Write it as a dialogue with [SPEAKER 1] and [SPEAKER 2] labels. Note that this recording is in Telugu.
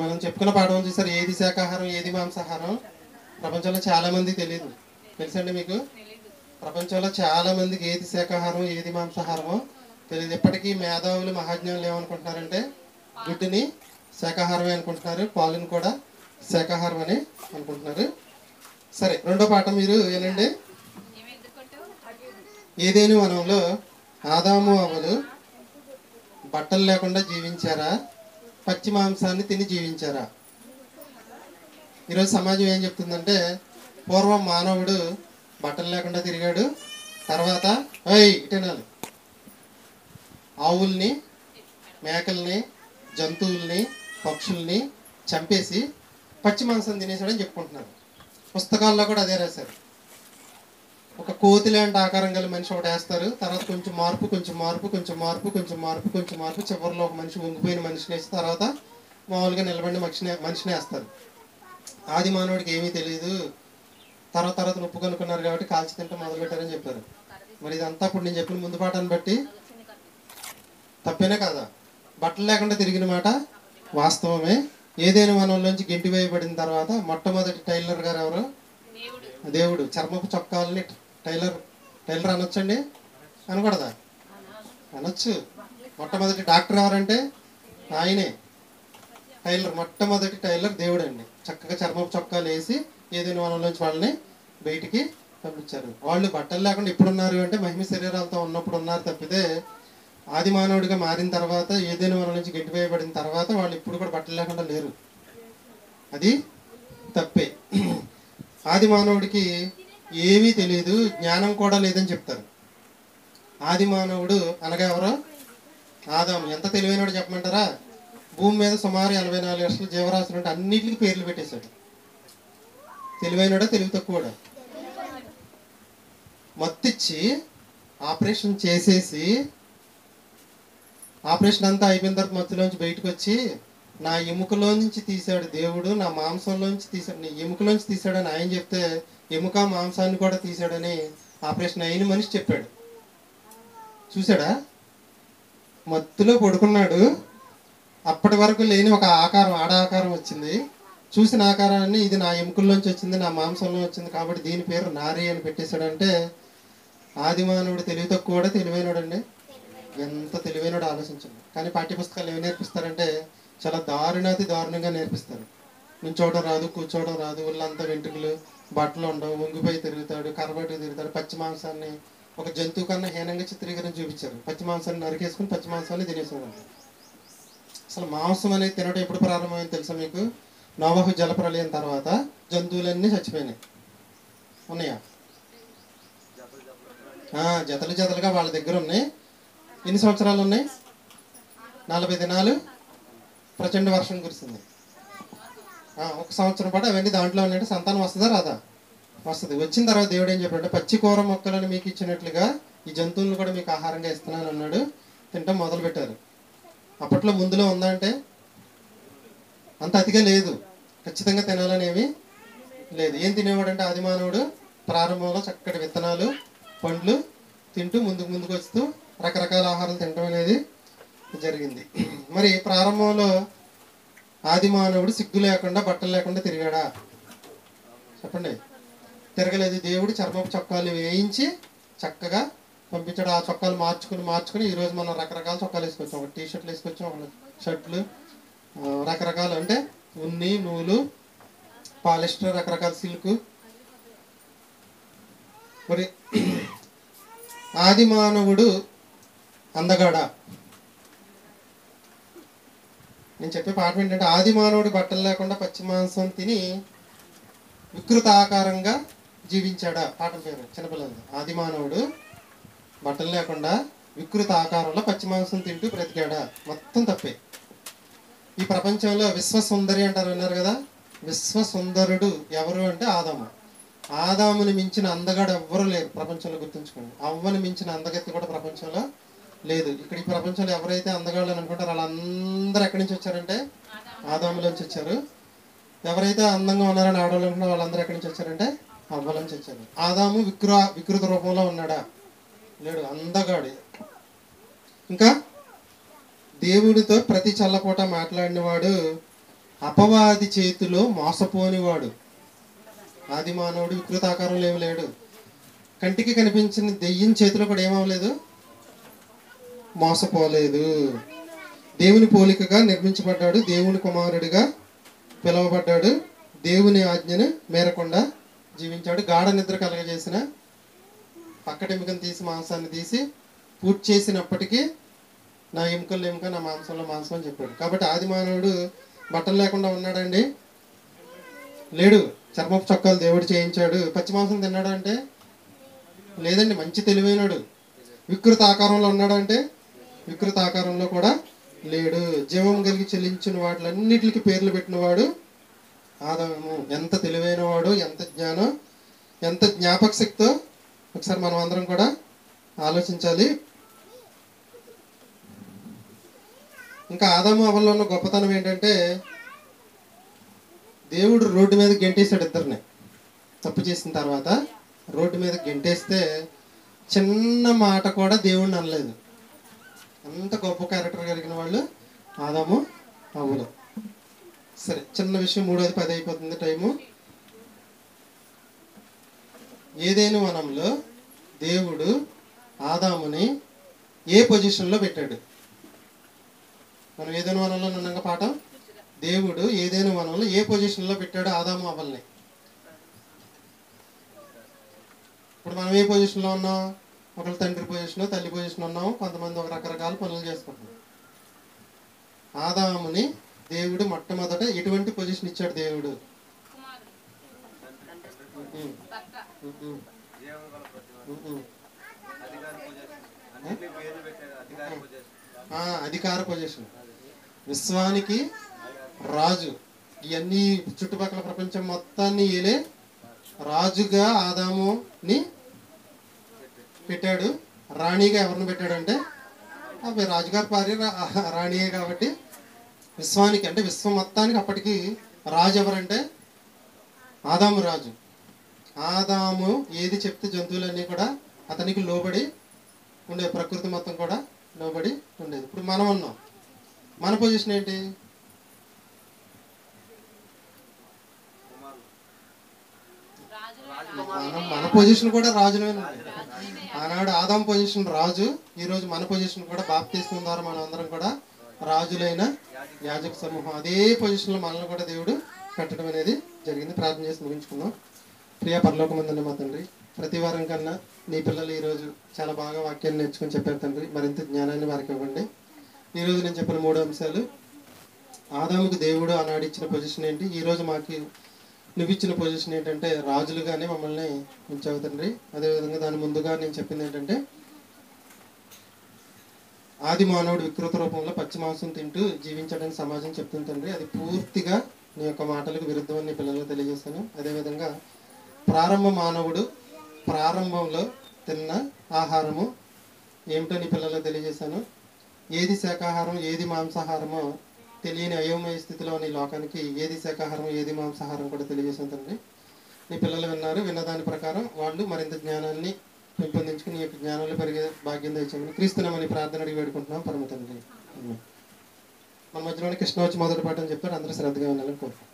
[SPEAKER 1] మనం చెప్పుకున్న పాఠం చూసారు, ఏది శాకాహారం ఏది మాంసాహారం ప్రపంచంలో చాలా మందికి తెలియదు. తెలుసండి మీకు? ప్రపంచంలో చాలా మందికి ఏది శాకాహారం ఏది మాంసాహారమో తెలియదు. ఇప్పటికీ మేధావులు మహాజ్ఞానులు ఏమనుకుంటున్నారంటే గుడ్డుని శాకాహారమే అనుకుంటున్నారు, పాలుని కూడా శాకాహారం అని అనుకుంటున్నారు. సరే, రెండో పాఠం మీరు ఏనండి. ఏదేని వనంలో ఆదాము అవ్వలు బట్టలు లేకుండా జీవించారా, పచ్చి మాంసాన్ని తిని జీవించారా? ఈరోజు సమాజం ఏం చెప్తుందంటే పూర్వం మానవుడు బట్టలు లేకుండా తిరిగాడు, తర్వాత ఇటనాలు ఆవుల్ని, మేకల్ని, జంతువుల్ని, పక్షుల్ని చంపేసి పచ్చి మాంసం తినేసాడని చెప్పుకుంటున్నారు. పుస్తకాల్లో కూడా అదే రాశారు. ఒక కోతి లాంటి ఆకారం గల మనిషి ఒకటి వేస్తారు, తర్వాత కొంచెం మార్పు కొంచెం మార్పు కొంచెం మార్పు కొంచెం మార్పు కొంచెం మార్పు, చివరిలో ఒక మనిషి వంగిపోయిన మనిషిని వేసి తర్వాత మామూలుగా నిలబడిన మనిషిని వేస్తారు. ఆది మానవుడికి ఏమీ తెలియదు, తర్వాత ఉప్పు కనుక్కున్నారు కాబట్టి కాల్చి తింటే మొదలు పెట్టారని చెప్పారు. మరి ఇదంతా ఇప్పుడు నేను చెప్పిన ముందు పాఠాన్ని బట్టి తప్పేనే కదా? బట్టలు లేకుండా తిరిగిన మాట వాస్తవమే. ఏదైనా వనంలోంచి గెంటి వేయబడిన తర్వాత మొట్టమొదటి టైలర్ గారు ఎవరు? దేవుడు. చర్మపు చొక్కాలని టైలర్ అనొచ్చండి? అనకూడదా? అనొచ్చు. మొట్టమొదటి డాక్టర్ ఎవరంటే ఆయనే టైలర్. మొట్టమొదటి టైలర్ దేవుడు అండి. చక్కగా చర్మపు చొక్కాలు వేసి ఏదైనా వనంలోంచి వాళ్ళని బయటికి పంపించారు. వాళ్ళు బట్టలు లేకుండా ఎప్పుడున్నారు అంటే మహిమ శరీరాలతో ఉన్నప్పుడు ఉన్నారు తప్పితే ఆది మానవుడిగా మారిన తర్వాత ఏదైనా వనం నుంచి గెంటివేయబడిన తర్వాత వాళ్ళు ఇప్పుడు కూడా బట్టలు లేకుండా లేరు. అది తప్పే. ఆది మానవుడికి ఏమీ తెలియదు, జ్ఞానం కూడా లేదని చెప్తారు. ఆది మానవుడు అనగా ఎవరో ఆదాము. ఎంత తెలివైనడు చెప్పమంటారా? భూమి మీద సుమారు 84 లక్షల జీవరాశులు ఉంటే అన్నిటికీ పేర్లు పెట్టేశాడు. తెలివైనడా తెలివి తక్కువడా? మత్తిచ్చి ఆపరేషన్ చేసేసి ఆపరేషన్ అంతా అయిపోయిన తర్వాత మత్తులోంచి బయటకు వచ్చి నా ఎముకలో నుంచి తీశాడు దేవుడు, నా మాంసంలోంచి తీశాడు, నీ ఎముకలోంచి తీశాడని ఆయన చెప్తే ఎముక మాంసాన్ని కూడా తీశాడని ఆపరేషన్ అయిన మనిషి చెప్పాడు. చూసాడా? మత్తులో పడుకున్నాడు. అప్పటి వరకు లేని ఒక ఆకారం, ఆడ ఆకారం వచ్చింది. చూసిన ఆకారాన్ని ఇది నా ఎముకల్లోంచి వచ్చింది, నా మాంసంలో వచ్చింది కాబట్టి దీని పేరు నారి అని పెట్టేశాడంటే ఆది మానవుడు తెలివి తక్కువ కూడా తెలివైనడండి. ఎంత తెలివైనడు ఆలోచించండి. కానీ పాఠ్యపుస్తకాలు ఏమి నేర్పిస్తారంటే చాలా దారుణాతి దారుణంగా నేర్పిస్తారు. నుంచోవడం రాదు, కూర్చోవడం రాదు, ఒళ్ళంతా వెంట్రుకలు, బట్టలు ఉండవు, వంగిపోయి తిరుగుతాడు, కర్రబట్టి తిరుగుతాడు. పచ్చి మాంసాన్ని ఒక జంతువు కన్నా హీనంగా చిత్రీకరించి చూపించారు. పచ్చి మాంసాన్ని నరికేసుకుని పచ్చి మాంసాన్ని తినేసేవాడు. అసలు మాంసం అనేది తినడం ఎప్పుడు ప్రారంభమైంది తెలుసా మీకు? నోవహు జలప్రలయం తర్వాత జంతువులన్నీ చచ్చిపోయినాయి. ఉన్నాయా? జతలు జతలుగా వాళ్ళ దగ్గర ఉన్నాయి. ఎన్ని సంవత్సరాలు ఉన్నాయి? 40 దినాలు ప్రచండ వర్షం కురిసింది. 1 సంవత్సరం పాటు అవన్నీ దాంట్లో ఉన్నట్టు సంతానం వస్తుందా రాదా? వస్తుంది. వచ్చిన తర్వాత దేవుడు ఏం చెప్పాడంటే పచ్చి కూర మొక్కలను మీకు ఇచ్చినట్లుగా ఈ జంతువులను కూడా మీకు ఆహారంగా ఇస్తున్నాను అన్నాడు. తింటాం మొదలు పెట్టారు. అప్పట్లో ముందులో ఉందంటే అంత అతిగా లేదు, ఖచ్చితంగా తినాలని ఏమీ లేదు. ఏం తినేవాడంటే ఆది మానవుడు ప్రారంభంలో చక్కటి విత్తనాలు, పండ్లు తింటూ ముందుకు వస్తూ రకరకాల ఆహారం తినడం అనేది జరిగింది. మరి ప్రారంభంలో ఆది మానవుడు సిగ్గు లేకుండా బట్టలు లేకుండా తిరిగాడా? చెప్పండి. తిరగలేదు. దేవుడు చర్మపు చొక్కాలు వేయించి చక్కగా పంపించాడు. ఆ చొక్కాలు మార్చుకుని ఈరోజు మనం రకరకాల చొక్కాలు వేసుకొచ్చాం. ఒక టీ షర్ట్లు వేసుకొచ్చాం, ఒక షర్ట్లు, రకరకాలు అంటే ఉన్ని, నూలు, పాలిస్టర్, రకరకాల సిల్క్. మరి ఆది మానవుడు అందగాడా? నేను చెప్పే పాఠం ఏంటంటే ఆది మానవుడు బట్టలు లేకుండా పచ్చి మాంసం తిని వికృత ఆకారంగా జీవించాడా? పాఠం పేరు చిన్నపిల్లలు. ఆది మానవుడు బట్టలు లేకుండా వికృత ఆకారంలో పచ్చి మాంసం తింటూ బ్రతికాడా? మొత్తం తప్పే. ఈ ప్రపంచంలో విశ్వసుందరి అంటారు, విన్నారు కదా? విశ్వసుందరుడు ఎవరు అంటే ఆదాము. ఆదాముని మించిన అందగాడు ఎవ్వరూ లేరు ప్రపంచంలో, గుర్తుంచుకోండి. అవ్వని మించిన అందగత్తి కూడా ప్రపంచంలో లేదు. ఇక్కడ ఈ ప్రపంచంలో ఎవరైతే అందగాళ్ళు అని అనుకుంటారో వాళ్ళందరూ ఎక్కడి నుంచి వచ్చారంటే ఆదాములోంచి వచ్చారు. ఎవరైతే అందంగా ఉన్నారని ఆడవాళ్ళు అనుకున్నా వాళ్ళందరూ ఎక్కడి నుంచి వచ్చారంటే అవ్వలోంచి వచ్చారు. ఆదాము వికృత రూపంలో ఉన్నాడా? లేడు, అందగాడు. ఇంకా దేవుడితో ప్రతి చల్లపూట మాట్లాడినవాడు అపవాది చేతిలో మోసపోనివాడు. ఆది మానవుడు వికృతాకారంలో ఏమి లేడు. కంటికి కనిపించిన దెయ్యం చేతిలో కూడా ఏమవలేదు, మోసపోలేదు. దేవుని పోలికగా నిర్మించబడ్డాడు, దేవుని కుమారుడిగా పిలువబడ్డాడు, దేవుని ఆజ్ఞను మేరకుండా జీవించాడు. గాఢ నిద్ర కలగజేసిన పక్కటెముకను తీసి మాంసాన్ని తీసి పూర్తి చేసినప్పటికీ నా ఎముకల్లో ఎముక, నా మాంసంలో మాంసం అని చెప్పాడు. కాబట్టి ఆది మానవుడు బట్టలు లేకుండా ఉన్నాడండి? లేడు. చర్మపు చొక్కాలు దేవుడు చేయించాడు. పచ్చి మాంసం తిన్నాడు అంటే లేదండి. మంచి తెలివైనడు. వికృత ఆకారంలో ఉన్నాడు అంటే వికృత ఆకారంలో కూడా లేడు. జీవం కలిగి చెల్లించిన వాటిలన్నిటికి పేర్లు పెట్టినవాడు ఆదాము. ఎంత తెలివైన వాడు, ఎంత జ్ఞానం, ఎంత జ్ఞాపక శక్తో ఒకసారి మనం అందరం కూడా ఆలోచించాలి. ఇంకా ఆదాము అవ్వలో ఉన్న గొప్పతనం ఏంటంటే దేవుడు రోడ్డు మీద గెంటేశాడు ఇద్దరిని. తప్పు చేసిన తర్వాత రోడ్డు మీద గెంటేస్తే చిన్న మాట కూడా దేవుడిని అనలేదు. అంత గొప్ప క్యారెక్టర్ కలిగిన వాళ్ళు ఆదాము అవ్వలు. సరే, చిన్న విషయం, 3:10 అయిపోతుంది టైము. ఏదైనా వనంలో దేవుడు ఆదాముని ఏ పొజిషన్లో పెట్టాడు? మనం ఏదైనా వనంలో ఉన్నాక పాఠం, దేవుడు ఏదైనా వనంలో ఏ పొజిషన్లో పెట్టాడు ఆదాము అవ్వల్ని? ఇప్పుడు మనం ఏ పొజిషన్లో ఉన్నాం? ఒకళ్ళు తండ్రి పొజిషన్, తల్లి పొజిషన్ ఉన్నాము. కొంతమంది ఒక రకరకాల పనులు చేసుకుంటున్నాం. ఆదాముని దేవుడు మొట్టమొదట ఎటువంటి పొజిషన్ ఇచ్చాడు దేవుడు? అధికార పొజిషన్. విశ్వానికి రాజు. ఇవన్నీ చుట్టుపక్కల ప్రపంచం మొత్తాన్ని ఏలే రాజుగా ఆదాముని పెట్టాడు. రాణిగా ఎవరిని పెట్టాడంటే రాజుగారి భార్య రాణియే. కాబట్టి విశ్వానికి అంటే విశ్వం మొత్తానికి అప్పటికి రాజు ఎవరంటే ఆదాము రాజు. ఆదాము ఏది చెప్తే జంతువులన్నీ కూడా అతనికి లోబడి ఉండే, ప్రకృతి మొత్తం కూడా లోబడి ఉండేది. ఇప్పుడు మనం ఉన్నాం. మన పొజిషన్ ఏంటి? మన పొజిషన్ కూడా రాజులోనే. ఆనాడు ఆదాము పొజిషన్ రాజు, ఈరోజు మన పొజిషన్ కూడా బాప్తిస్మం ద్వారా మనం అందరం కూడా రాజులైన యాజక సమూహం. అదే పొజిషన్లో మనల్ని కూడా దేవుడు పెట్టడం అనేది జరిగింది. ప్రార్థన చేసి ముగించుకుందాం. ప్రియ పరలోకమందున్న మా తండ్రి, ప్రతి వారం కన్నా నీ పిల్లలు ఈరోజు చాలా బాగా వాక్యాన్ని నేర్చుకుని చెప్పారు తండ్రి. మరింత జ్ఞానాన్ని వారికి ఇవ్వండి. ఈరోజు నేను చెప్పిన 3 అంశాలు. ఆదాముకు దేవుడు ఆనాడు ఇచ్చిన పొజిషన్ ఏంటి, ఈరోజు మాకు నువ్వు ఇచ్చిన పొజిషన్ ఏంటంటే రాజులుగానే మమ్మల్ని ఉంచావు తండ్రి. అదేవిధంగా దాని ముందుగా నేను చెప్పింది ఏంటంటే ఆది మానవుడు వికృత రూపంలో పచ్చి మాంసం తింటూ జీవించడానికి సమాజం చెప్తుంది తండ్రి. అది పూర్తిగా నీ యొక్క మాటలకు విరుద్ధమని నీ పిల్లలకు తెలియజేస్తాను. అదేవిధంగా ప్రారంభ మానవుడు ప్రారంభంలో తిన్న ఆహారము ఏమిటో నీ పిల్లలకు తెలియజేశాను. ఏది శాకాహారం ఏది మాంసాహారమో తెలియని అయోమయ స్థితిలో ఉన్న ఈ లోకానికి ఏది శాకాహారం ఏది మాంసాహారం కూడా తెలియజేశాను తండ్రి. నీ పిల్లలు విన్నారు. విన్నదాని ప్రకారం వాళ్ళు మరింత జ్ఞానాన్ని పెంపొందించుకుని నీ యొక్క జ్ఞానంలో పెరిగే భాగ్యం తెచ్చామని క్రీస్తునామని ప్రార్థన అడిగి వేడుకుంటున్నాం పరమ తండ్రి. మన మధ్యలోనే కృష్ణ వచ్చి మొదటి పాఠం చెప్పారు. అందరూ శ్రద్ధగా ఉండాలని కోరుకుంటున్నాం.